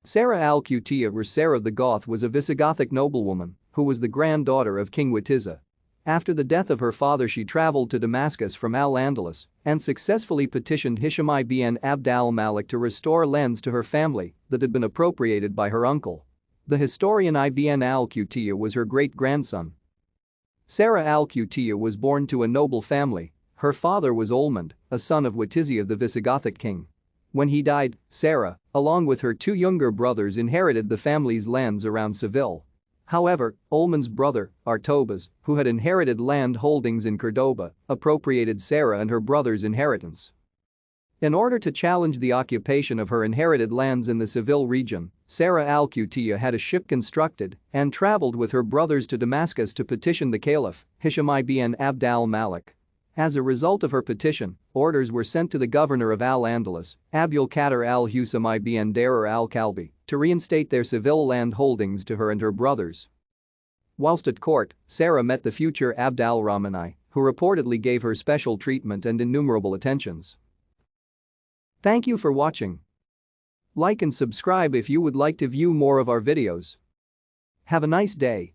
Sara al-Qutiyya or Sara the Goth was a Visigothic noblewoman who was the granddaughter of King Wittiza. After the death of her father, she traveled to Damascus from al-Andalus and successfully petitioned Hisham ibn Abd al-Malik to restore lands to her family that had been appropriated by her uncle. The historian Ibn al-Qutiyya was her great-grandson. Sara al-Qutiyya was born to a noble family. Her father was al-Malik, a son of Wittiza the Visigothic king. When he died, Sara, along with her two younger brothers, inherited the family's lands around Seville. However, al-Malik's brother, Artobas, who had inherited land holdings in Cordoba, appropriated Sara and her brother's inheritance. In order to challenge the occupation of her inherited lands in the Seville region, Sara al-Qutiyya had a ship constructed and traveled with her brothers to Damascus to petition the Caliph, Hisham ibn Abd al-Malik. As a result of her petition, orders were sent to the governor of al-Andalus, Abul Qadir al-Husam ibn Darir al-Kalbi, to reinstate their Seville land holdings to her and her brothers. Whilst at court, Sara met the future Abd al-Rahman I, who reportedly gave her special treatment and innumerable attentions. Thank you for watching. Like and subscribe if you would like to view more of our videos. Have a nice day.